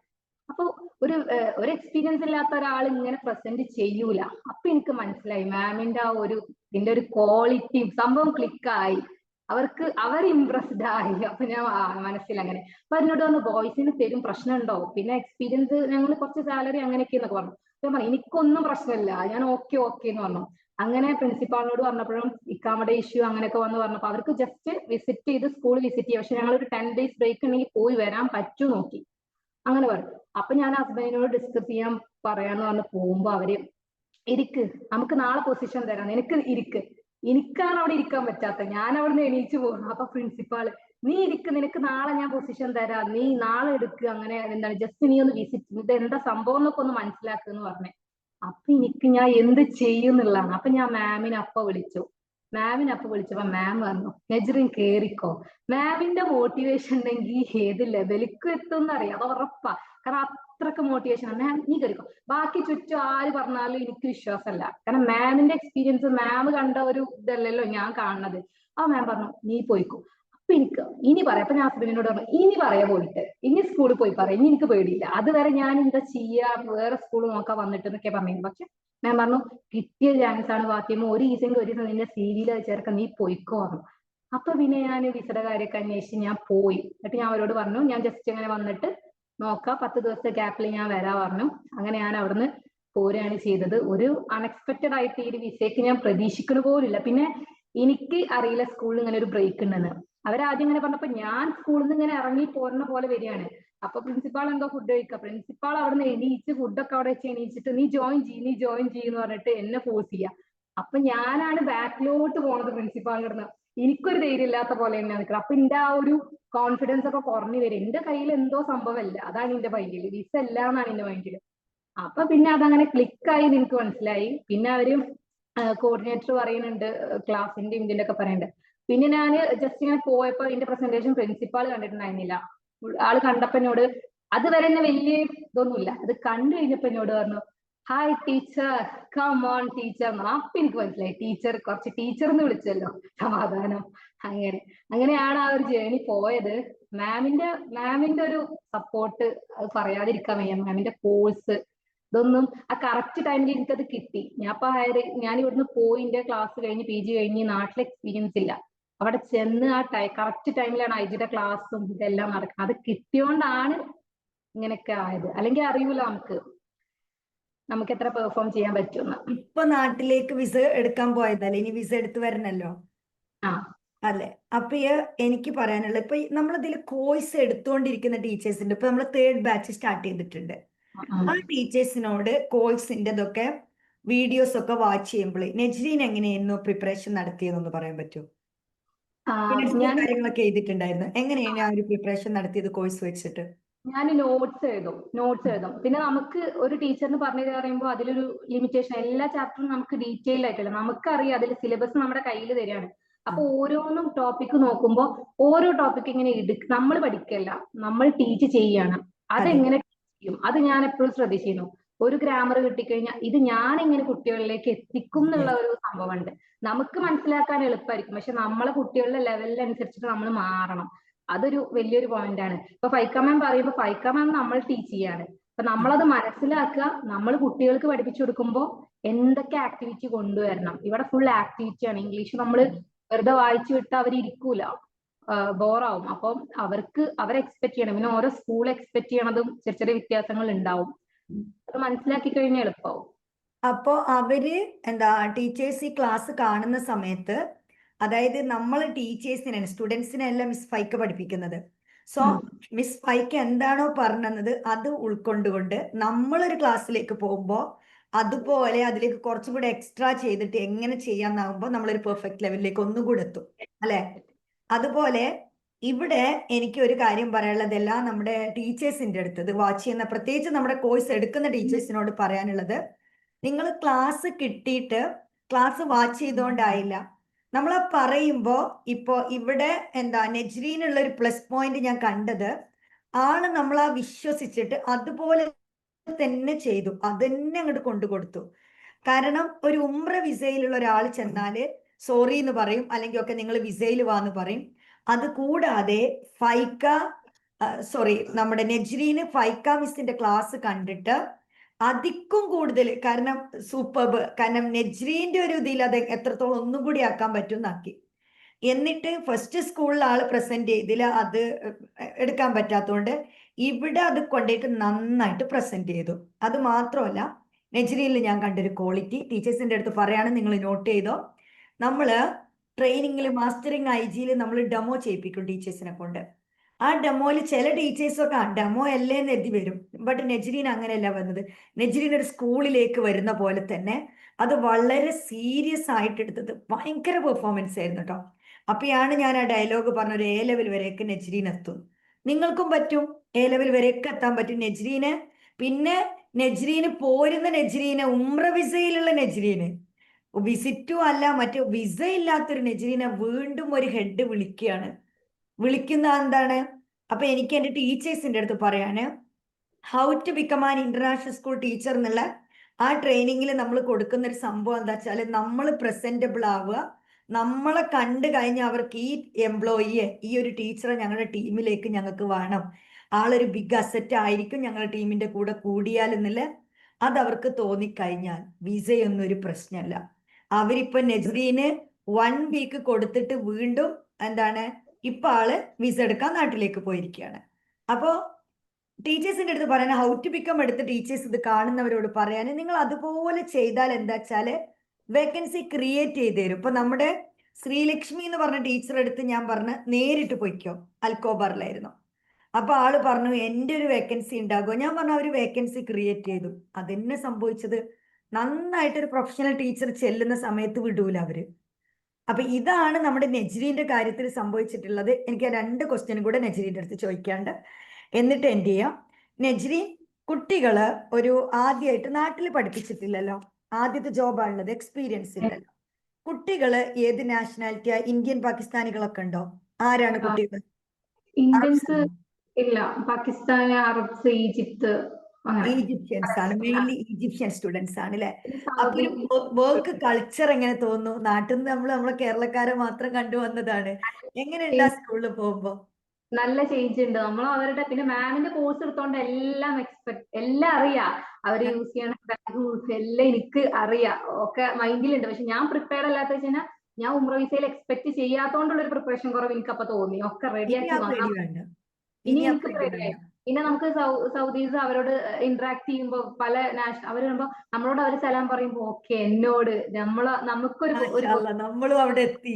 അപ്പൊ ഒരു എക്സ്പീരിയൻസ് ഇല്ലാത്ത ഒരാൾ ഇങ്ങനെ പ്രസന്റ് ചെയ്യൂല. അപ്പൊ എനിക്ക് മനസ്സിലായി മാമിന്റെ ആ ഒരു ഇതിന്റെ ഒരു ക്വാളിറ്റി, സംഭവം ക്ലിക്കായി, അവർ ഇംപ്രസ്ഡ് ആയി. അപ്പൊ ഞാൻ മനസ്സിൽ അങ്ങനെ. അപ്പൊ എന്നോട് പറഞ്ഞു ബോയ്സിന് തരും, പ്രശ്നമുണ്ടോ, പിന്നെ എക്സ്പീരിയൻസ് ഞങ്ങൾ കുറച്ച് സാലറി അങ്ങനെയൊക്കെ എന്നൊക്കെ പറഞ്ഞു. അപ്പൊ ഞാൻ പറഞ്ഞു എനിക്കൊന്നും പ്രശ്നമില്ല, ഞാൻ ഓക്കെ എന്ന് പറഞ്ഞു. അങ്ങനെ പ്രിൻസിപ്പാളിനോട് പറഞ്ഞപ്പോഴും ഇക്കാമയുടെ ഇഷ്യൂ അങ്ങനെയൊക്കെ വന്ന് പറഞ്ഞപ്പോ അവർക്ക് ജസ്റ്റ് വിസിറ്റ് ചെയ്ത് സ്കൂൾ വിസിറ്റ് ചെയ്യാം, പക്ഷെ ഞങ്ങൾ ഒരു 10 days ബ്രേക്ക് ഉണ്ടെങ്കിൽ പോയി വരാൻ പറ്റൂ നോക്കി, അങ്ങനെ പറഞ്ഞു. അപ്പൊ ഞാൻ ഹസ്ബൻഡിനോട് ഡിസ്കസ് ചെയ്യാൻ പറയാന്ന് പറഞ്ഞ് പോകുമ്പോ അവര് ഇരിക്ക്, നമുക്ക് നാളെ പൊസിഷൻ തരാം, നിനക്ക് ഇരിക്ക്. എനിക്കാണ് അവിടെ ഇരിക്കാൻ പറ്റാത്ത, ഞാൻ അവിടുന്ന് എണീച്ചു പോകും. അപ്പൊ പ്രിൻസിപ്പാള് നീ ഇരിക്ക്, നിനക്ക് നാളെ ഞാൻ പൊസിഷൻ തരാം, നീ നാളെ എടുക്ക്, അങ്ങനെ എന്താണ് ജസ്റ്റ് നീ ഒന്ന് വിസിറ്റ്, ഇത് എന്താ സംഭവം എന്നൊക്കെ ഒന്ന് മനസ്സിലാക്കുന്ന് പറഞ്ഞേ. അപ്പൊ എനിക്ക് ഞാൻ എന്ത് ചെയ്യുന്നുള്ളതാണ്. അപ്പൊ ഞാൻ മാമിനെ അപ്പൊ വിളിച്ചപ്പോ മാം പറഞ്ഞു നജ്റിൻ കേറിക്കോ, മാമിന്റെ മോട്ടിവേഷൻ ഉണ്ടെങ്കിൽ ഏത് ലെവലിക്ക് എത്തും എന്നറിയാം, അത് ഉറപ്പാ. കാരണം അത്രക്ക് മോട്ടിവേഷൻ. മാം നീ കയറിക്കോ, ബാക്കി ചുറ്റും ആര് പറഞ്ഞാലും എനിക്ക് വിശ്വാസമല്ല, കാരണം മാമിന്റെ എക്സ്പീരിയൻസ് മാം കണ്ട ഒരു ഇതല്ലല്ലോ ഞാൻ കാണുന്നത്. ആ മാം പറഞ്ഞു നീ പോയിക്കോ. അപ്പൊ എനിക്ക് ഇനി പറയാം. അപ്പൊ ഞാൻ ഹസ്ബൻഡിനോട് പറഞ്ഞു ഇനി പറയാ പോയിട്ട്, ഇനി സ്കൂളിൽ പോയി പറയാം, ഇനി എനിക്ക് പേടിയില്ല, അതുവരെ ഞാൻ എന്താ ചെയ്യാ, വേറെ സ്കൂൾ നോക്കാൻ വന്നിട്ട് എന്നൊക്കെ പറഞ്ഞു. പക്ഷെ ഞാൻ പറഞ്ഞു കിട്ടിയ ചാൻസ് ആണ് ഫാത്തിമ, ഒരു ദിവസം നിന്റെ CV ചേർക്കാൻ, നീ പോയിക്കോ പറഞ്ഞു. അപ്പൊ പിന്നെ ഞാൻ വിസയുടെ കാര്യമൊക്കെ അന്വേഷിച്ച് ഞാൻ പോയി. എന്നിട്ട് ഞാൻ അവരോട് പറഞ്ഞു ഞാൻ ജസ്റ്റ് ഇങ്ങനെ വന്നിട്ട് നോക്കാം, 10 ദിവസത്തെ ഗ്യാപ്പിൽ ഞാൻ വരാ പറഞ്ഞു. അങ്ങനെ ഞാൻ അവിടുന്ന് പോരുകയാണ് ചെയ്തത്. ഒരു അൺഎക്സ്പെക്ടഡ് ആയിട്ട് ഈ ഒരു വിസയ്ക്ക് ഞാൻ പ്രതീക്ഷിക്കണ പോലില്ല. പിന്നെ എനിക്ക് അറിയില്ല സ്കൂളിൽ ഇങ്ങനെ ഒരു ബ്രേക്ക് ഉണ്ടെന്ന്. അവരാദ്യം ഇങ്ങനെ പറഞ്ഞപ്പോ ഞാൻ സ്കൂളിൽ നിന്ന് ഇങ്ങനെ ഇറങ്ങി പോരുന്ന പോലെ വരികയാണ്. അപ്പൊ പ്രിൻസിപ്പാൾ എന്തോ ഫുഡ് കഴിക്കുക, പ്രിൻസിപ്പാൾ അവിടെ നിന്ന് എണീച്ച് ഫുഡൊക്കെ അവിടെ വെച്ച് എണീച്ചിട്ട് നീ ജോയിൻ ചെയ്യുന്ന പറഞ്ഞിട്ട് എന്നെ ഫോഴ്സ് ചെയ്യാം. അപ്പൊ ഞാനാണ് ബാക്കിലോട്ട് പോണത് പ്രിൻസിപ്പാളിന്റെ അടുത്ത്. എനിക്കൊരു ധൈര്യം ഇല്ലാത്ത പോലെ തന്നെ നിൽക്കണം. അപ്പൊ എന്റെ ആ ഒരു കോൺഫിഡൻസ് ഒക്കെ കുറഞ്ഞു വരും. എന്റെ കയ്യിൽ എന്തോ സംഭവമല്ല, അതാണ് എന്റെ മൈൻഡില്, വിസ അല്ല എന്നാണ് എന്റെ മൈൻഡില്. അപ്പൊ പിന്നെ അതങ്ങനെ ക്ലിക്കായി എനിക്ക് മനസ്സിലായി. പിന്നെ അവര് കോർഡിനേറ്റർ പറയുന്നുണ്ട്, ക്ലാസിന്റെ ഇതിന്റെ ഒക്കെ പറയുന്നുണ്ട്. പിന്നെ ഞാൻ ജസ്റ്റ് ഇങ്ങനെ പോയപ്പോ ഇതിന്റെ പ്രസന്റേഷൻ പ്രിൻസിപ്പാൾ കണ്ടിട്ടുണ്ടായിരുന്നില്ല. ആള് കണ്ടപ്പോ എന്നോട്, അതുവരെ തന്നെ വലിയ ഇതൊന്നുമില്ല, അത് കണ്ടു കഴിഞ്ഞപ്പോ എന്നോട് പറഞ്ഞു hi teacher, come on teacher. അപ്പൊ എനിക്ക് മനസ്സിലായി ടീച്ചർ, കുറച്ച് ടീച്ചർ എന്ന് വിളിച്ചല്ലോ, സമാധാനം. അങ്ങനെയാണ് ആ ഒരു ജേണി പോയത്. മാമിന്റെ ഒരു സപ്പോർട്ട് അത് പറയാതിരിക്കാൻ വയ്യ. മാമിന്റെ കോഴ്സ് ഇതൊന്നും ആ കറക്റ്റ് ടൈമിൽ എനിക്കത് കിട്ടി. ഞാൻ ഇവിടുന്ന് പോയി എന്റെ ക്ലാസ് കഴിഞ്ഞ് PG കഴിഞ്ഞ് നാട്ടിൽ എക്സ്പീരിയൻസ് ഇല്ല. അവിടെ ചെന്ന് ആ കറക്റ്റ് ടൈമിലാണ് IG ക്ലാസ്സും ഇതെല്ലാം നടക്കുന്നത്. അത് കിട്ടിയോണ്ടാണ് ഇങ്ങനെയൊക്കെ ആയത്. അല്ലെങ്കിൽ അറിയൂല നമുക്ക് എത്ര പെർഫോം ചെയ്യാൻ പറ്റുമെന്ന്. ഇപ്പൊ നാട്ടിലേക്ക് വിസ എടുക്കാൻ പോയതല്ലേ, ഇനി വിസ എടുത്തു വരണല്ലോ. ആ അല്ലെ? അപ്പൊ എനിക്ക് പറയാനുള്ളത് ഇപ്പൊ നമ്മളിതിൽ കോഴ്സ് എടുത്തുകൊണ്ടിരിക്കുന്ന ടീച്ചേഴ്സിന്റെ ഇപ്പൊ നമ്മൾ തേർഡ് ബാച്ച് സ്റ്റാർട്ട് ചെയ്തിട്ടുണ്ട്. ആ ടീച്ചേഴ്സിനോട് കോഴ്സിൻ്റെതൊക്കെ വീഡിയോസ് ഒക്കെ വാച്ച് ചെയ്യുമ്പോൾ നെജ്രീൻ എങ്ങനെയായിരുന്നു പ്രിപ്പറേഷൻ നടത്തിയതെന്ന് പറയാൻ പറ്റുമോ? ഞാൻ കാര്യങ്ങളൊക്കെ എഴുതിയിട്ടുണ്ടായിരുന്നു. എങ്ങനെയാണ് ആ ഒരു പ്രിപ്പറേഷൻ നടത്തിയത് കോഴ്സ് വെച്ചിട്ട്? ഞാൻ നോട്ട്സ് എഴുതും. പിന്നെ നമുക്ക് ഒരു ടീച്ചറിന് പറഞ്ഞു പറയുമ്പോൾ അതിലൊരു ലിമിറ്റേഷൻ, എല്ലാ ചാപ്റ്ററും നമുക്ക് ഡീറ്റെയിൽ ആയിട്ടല്ല, നമുക്കറിയാം അതിൽ സിലബസ് നമ്മുടെ കയ്യിൽ തരികയാണ്. അപ്പൊ ഓരോന്നും ടോപ്പിക്ക് നോക്കുമ്പോൾ ഓരോ ടോപ്പിക് ഇങ്ങനെ നമ്മൾ പഠിക്കല്ല, നമ്മൾ ടീച്ച് ചെയ്യാണ്. അതെ അതെങ്ങനെ ചെയ്യും അത് ഞാൻ എപ്പോഴും ശ്രദ്ധിച്ചിരുന്നു. ഒരു ഗ്രാമർ കിട്ടിക്കഴിഞ്ഞാൽ ഇത് ഞാൻ എങ്ങനെ കുട്ടികളിലേക്ക് എത്തിക്കും എന്നുള്ള yes. ഒരു സംഭവമുണ്ട്. നമുക്ക് മനസ്സിലാക്കാൻ എളുപ്പമായിരിക്കും, പക്ഷെ നമ്മളെ കുട്ടികളുടെ ലെവലിനനുസരിച്ചിട്ട് നമ്മൾ മാറണം. അതൊരു വലിയൊരു പോയിന്റ് ആണ്. ഇപ്പൊ ഫൈക്ക മാം പറയുമ്പോൾ ഫൈക്ക മാം നമ്മൾ ടീച്ച് ചെയ്യാണ്. അപ്പൊ നമ്മളത് മനസ്സിലാക്കുക, നമ്മൾ കുട്ടികൾക്ക് പഠിപ്പിച്ചു കൊടുക്കുമ്പോൾ എന്തൊക്കെ ആക്ടിവിറ്റി കൊണ്ടുവരണം. ഇവിടെ ഫുൾ ആക്ടിവിറ്റി ആണ്. ഇംഗ്ലീഷ് നമ്മൾ വെറുതെ വായിച്ചു വിട്ട് അവർ ഇരിക്കൂല, ബോറാവും. അപ്പം അവരെ എക്സ്പെക്ട് ചെയ്യണം. പിന്നെ ഓരോ സ്കൂൾ എക്സ്പെക്ട് ചെയ്യണതും ചെറിയ ചെറിയ വ്യത്യാസങ്ങൾ ഉണ്ടാവും. അത് മനസ്സിലാക്കി കഴിഞ്ഞാൽ എളുപ്പമാവും. അപ്പോൾ അവര് എന്താ ടീച്ചേഴ്സ് ഈ ക്ലാസ് കാണുന്ന സമയത്ത്, അതായത് നമ്മൾ ടീച്ചേഴ്സിനെ സ്റ്റുഡൻസിനെ അല്ല മിസ് ഫൈക്ക് പഠിപ്പിക്കുന്നത്. സോ മിസ് ഫൈക്ക് എന്താണോ പറഞ്ഞത് അത് ഉൾക്കൊണ്ടുകൊണ്ട് നമ്മളൊരു ക്ലാസ്സിലേക്ക് പോകുമ്പോൾ അതുപോലെ അതിലേക്ക് കുറച്ചും കൂടെ എക്സ്ട്രാ ചെയ്തിട്ട് എങ്ങനെ ചെയ്യാന്നാകുമ്പോൾ നമ്മളൊരു പെർഫെക്റ്റ് ലെവലിലേക്ക് ഒന്നുകൂടെ എത്തും അല്ലെ? അതുപോലെ ഇവിടെ എനിക്ക് ഒരു കാര്യം പറയാനുള്ളത്, എല്ലാം നമ്മുടെ ടീച്ചേഴ്സിന്റെ അടുത്ത് ഇത് വാച്ച് ചെയ്യുന്ന പ്രത്യേകിച്ച് നമ്മുടെ കോഴ്സ് എടുക്കുന്ന ടീച്ചേഴ്സിനോട് പറയാനുള്ളത്, നിങ്ങൾ ക്ലാസ് കിട്ടിയിട്ട് ക്ലാസ് വാച്ച് ചെയ്തുകൊണ്ടായില്ല. നമ്മൾ പറയുമ്പോൾ ഇപ്പോൾ ഇവിടെ എന്താ നെജ്രീനുള്ള ഒരു പ്ലസ് പോയിന്റ് ഞാൻ കണ്ടത്, ആള് നമ്മളാ വിശ്വസിച്ചിട്ട് അതുപോലെ തന്നെ ചെയ്തു, അതന്നെ അങ്ങോട്ട് കൊണ്ടു കൊടുത്തു. കാരണം ഒരു ഉംറ വിസയിലുള്ള ഒരാൾ ചെന്നാല് സോറി എന്ന് പറയും, അല്ലെങ്കിൽ ഒക്കെ നിങ്ങൾ വിസയിൽ വാന്ന് പറയും. അത് കൂടാതെ ഫൈക്ക സോറി നമ്മുടെ നെജ്രീന് ഫൈക്ക മിസ്സിന്റെ ക്ലാസ് കണ്ടിട്ട് അധികം കൂടുതൽ, കാരണം സൂപ്പർബ്, കാരണം നെജ്രീന്റെ ഒരു ഇതിൽ അത് എത്രത്തോളം ഒന്നും കൂടി ആക്കാൻ പറ്റുമെന്നാക്കി. എന്നിട്ട് ഫസ്റ്റ് സ്കൂളിൽ ആള് പ്രസന്റ് ചെയ്തില്ല, അത് എടുക്കാൻ പറ്റാത്തതുകൊണ്ട് ഇവിടെ അത് കൊണ്ടുപോയിട്ട് നന്നായിട്ട് പ്രസന്റ് ചെയ്തു. അത് മാത്രമല്ല നെജ്രിയിൽ ഞാൻ കണ്ടൊരു ക്വാളിറ്റി ടീച്ചേഴ്സിന്റെ അടുത്ത് പറയാണ്, നിങ്ങൾ നോട്ട് ചെയ്തോ, നമ്മള് ട്രെയിനിങ്ങിൽ മാസ്റ്ററിങ് ഐ ജിയിൽ നമ്മൾ ഡെമോ ചെയ്യിപ്പിക്കും ടീച്ചേഴ്സിനെ കൊണ്ട്. ആ ഡെമോയിൽ ചില ടീച്ചേഴ്സൊക്കെ ഡെമോ അല്ലേന്ന് എഴുതി വരും, ബട്ട് നെജ്രീൻ അങ്ങനെയല്ല വന്നത്. നെജ്രീൻ ഒരു സ്കൂളിലേക്ക് വരുന്ന പോലെ തന്നെ അത് വളരെ സീരിയസ് ആയിട്ട് എടുത്തത്, ഭയങ്കര പെർഫോമൻസ് ആയിരുന്നു കേട്ടോ. അപ്പോഴാണ് ഞാൻ ആ ഡയലോഗ് പറഞ്ഞ ഒരു എ ലെവൽ വരെയൊക്കെ നെജ്രീൻ എത്തും, നിങ്ങൾക്കും പറ്റും എ ലെവൽ വരെയൊക്കെ എത്താൻ പറ്റും നെജ്രീന്. പിന്നെ നെജ്രീന് പോരുന്ന നെജ്രീന് ഉംറ വിസയിലുള്ള നെജ്രീന്, വിസിറ്റും അല്ല മറ്റു വിസ ഇല്ലാത്തൊരു നെജ്രീനെ വീണ്ടും ഒരു ഹെഡ് വിളിക്കുന്ന എന്താണ്. അപ്പൊ എനിക്ക് എൻ്റെ ടീച്ചേഴ്സിന്റെ അടുത്ത് പറയാന്, how to become an international school teacher എന്നുള്ള ആ ട്രെയിനിങ്ങിൽ നമ്മൾ കൊടുക്കുന്ന ഒരു സംഭവം എന്താ വെച്ചാൽ, നമ്മൾ പ്രസന്റബിൾ ആവുക, നമ്മളെ കണ്ടു കഴിഞ്ഞാൽ അവർക്ക് ഈ എംപ്ലോയിയെ, ഈ ഒരു ടീച്ചറെ ഞങ്ങളുടെ ടീമിലേക്ക് ഞങ്ങൾക്ക് വേണം, ആളൊരു ബിഗ് അസറ്റ് ആയിരിക്കും ഞങ്ങളുടെ ടീമിന്റെ കൂടെ കൂടിയാൽ എന്നുള്ള അത് അവർക്ക് തോന്നിക്കഴിഞ്ഞാൽ വിസയൊന്നും ഒരു പ്രശ്നമല്ല. അവരിപ്പൊ നെജ്രീന് 1 വീക്ക് കൊടുത്തിട്ട് വീണ്ടും എന്താണ് ഇപ്പൊ ആള് വിസ എടുക്കാൻ നാട്ടിലേക്ക് പോയിരിക്കുകയാണ്. അപ്പോ ടീച്ചേഴ്സിന്റെ അടുത്ത് പറയാൻ, ഹൗ ടു ബിക്കം എടുത്ത് ടീച്ചേഴ്സ് ഇത് കാണുന്നവരോട് പറയാൻ, നിങ്ങൾ അതുപോലെ ചെയ്താൽ എന്താ വെച്ചാല് വേക്കൻസി ക്രിയേറ്റ് ചെയ്ത് തരും. ഇപ്പൊ നമ്മുടെ ശ്രീലക്ഷ്മി എന്ന് പറഞ്ഞ ടീച്ചർ അടുത്ത് ഞാൻ പറഞ്ഞ് നേരിട്ട് പൊയ്ക്കോ, അൽക്കോബറിലായിരുന്നു. അപ്പൊ ആള് പറഞ്ഞു എൻ്റെ ഒരു വേക്കൻസി ഉണ്ടാകുമോ, ഞാൻ പറഞ്ഞു ഒരു വേക്കൻസി ക്രിയേറ്റ് ചെയ്തു. അതെന്നെ സംഭവിച്ചത്, നന്നായിട്ടൊരു പ്രൊഫഷണൽ ടീച്ചർ ചെല്ലുന്ന സമയത്ത് വിടൂല അവര്. അപ്പൊ ഇതാണ് നമ്മുടെ നെജ്രീന്റെ കാര്യത്തിൽ സംഭവിച്ചിട്ടുള്ളത്. എനിക്ക് 2 ക്വസ്റ്റ്യനും കൂടെ നെജ്രീന്റെ അടുത്ത് ചോദിക്കാണ്ട് എന്നിട്ട് എൻഡ് ചെയ്യാം. നെജ്രീൻ, കുട്ടികള് ഒരു ആദ്യമായിട്ട് നാട്ടിൽ പഠിപ്പിച്ചിട്ടില്ലല്ലോ, ആദ്യത്തെ ജോബാണുള്ളത്, എക്സ്പീരിയൻസ് ഇല്ലല്ലോ. കുട്ടികള് ഏത് നാഷണാലിറ്റിയാ, ഇന്ത്യൻ പാകിസ്ഥാനികളൊക്കെ ഉണ്ടോ? ആരാണ് കുട്ടികൾ? ഇന്ത്യൻസ് ഇല്ല, പാകിസ്ഥാൻ, അറബ്സ്, ഈജിപ്ത്, അങ്ങനെ. ഈജിപ്ഷ്യൻസ് ആണ്, മെയിൻലി ഈജിപ്ഷ്യൻ സ്റ്റുഡൻസ് ആണ് അല്ലെ? അപ്പൊ സൗദി. ഒരു വർക്ക് കൾച്ചർ എങ്ങനെ തോന്നുന്നു? നാട്ടിൽ നിന്ന് നമ്മളെ കേരളക്കാരെ മാത്രം കണ്ടുവന്നതാണ്, എങ്ങനെയുണ്ടാ സ്കൂളിൽ പോകുമ്പോ? നല്ല ചേഞ്ച് ഉണ്ട്. നമ്മൾ അവരുടെ, പിന്നെ മാമിന്റെ കോഴ്സ് എടുത്തോണ്ട് എല്ലാം അറിയാം. അവര് യൂസ് ചെയ്യണ റൂൾസ് എല്ലാം എനിക്ക് അറിയാം, ഒക്കെ മൈൻഡിലുണ്ട്. പക്ഷെ ഞാൻ പ്രിപ്പയർഡ് അല്ലാത്ത വെച്ചാൽ ഞാൻ ഉംറ വിസയിൽ എക്സ്പെക്ട് ചെയ്യാത്തോണ്ടുള്ള ഒരു പ്രിപ്പറേഷൻ കുറവ് എനിക്ക് അപ്പൊ തോന്നി. ഒക്കെ ഇനി റെഡിയാക്കി ആ പേടി വന്നാൽ വേണ്ട, ഇനി ഇനി ആ എനിക്ക് പേടി വേണ്ട. റെഡിയായി. പിന്നെ നമുക്ക് സൗദീസ് അവരോട് ഇന്ററാക്ട് ചെയ്യുമ്പോൾ പല അവർ വരുമ്പോ നമ്മളോട് അവർ സലാം പറയുമ്പോ ഓക്കെ, എന്നോട് നമുക്കൊരു മാഷാ അല്ലാ, നമ്മളും അവിടെ എത്തി.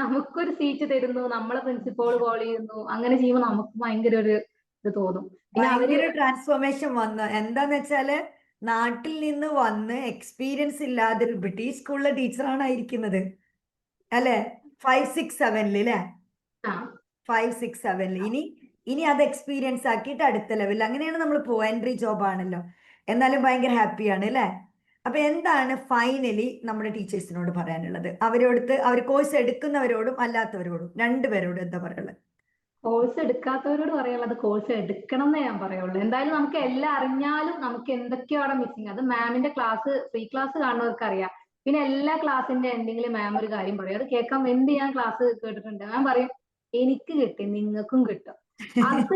നമുക്കൊരു സീറ്റ് തരുന്നു, നമ്മളെ പ്രിൻസിപ്പൾ കോൾ ചെയ്യുന്നു, അങ്ങനെ ചെയ്യുമ്പോൾ നമുക്ക് ഭയങ്കര ഒരു ഇത് തോന്നും. പിന്നെ അവര് ഭയങ്കര ട്രാൻസ്ഫോർമേഷൻ വന്നു. എന്താന്ന് വെച്ചാല് നാട്ടിൽ നിന്ന് വന്ന് എക്സ്പീരിയൻസ് ഇല്ലാതെ ഒരു ബ്രിട്ടീഷ് സ്കൂളിലെ ടീച്ചറാണ് ഇരിക്കുന്നത് അല്ലെ? 5, 6, 7 അല്ലേ? ആ 5, 6, 7 ഇനി അത് എക്സ്പീരിയൻസ് ആക്കിയിട്ട് അടുത്ത ലെവൽ അങ്ങനെയാണ് നമ്മൾ പോവുക. എൻട്രി ജോബ് ആണല്ലോ. എന്നാലും ഭയങ്കര ഹാപ്പിയാണ് അല്ലേ? അപ്പൊ എന്താണ് ഫൈനലി നമ്മുടെ ടീച്ചേഴ്സിനോട് പറയാനുള്ളത്? അവർ കോഴ്സ് എടുക്കുന്നവരോടും അല്ലാത്തവരോടും രണ്ടുപേരോടും എന്താ പറയുള്ളത്? കോഴ്സ് എടുക്കാത്തവരോട് പറയാനുള്ളത് കോഴ്സ് എടുക്കണം എന്നേ ഞാൻ പറയുള്ളൂ. എന്തായാലും നമുക്ക് എല്ലാം അറിഞ്ഞാലും നമുക്ക് എന്തൊക്കെയോ അവിടെ മിസ്സിങ്. അത് മാമിന്റെ ക്ലാസ്, ഫ്രീ ക്ലാസ് കാണുന്നവർക്ക് അറിയാം. പിന്നെ എല്ലാ ക്ലാസ്സിന്റെ എന്തെങ്കിലും മാം ഒരു കാര്യം പറയും, അത് കേൾക്കാൻ വേണ്ടി ഞാൻ ക്ലാസ് കേട്ടിട്ടുണ്ട്. മാം പറയും എനിക്ക് കിട്ടി നിങ്ങൾക്കും കിട്ടും. അത്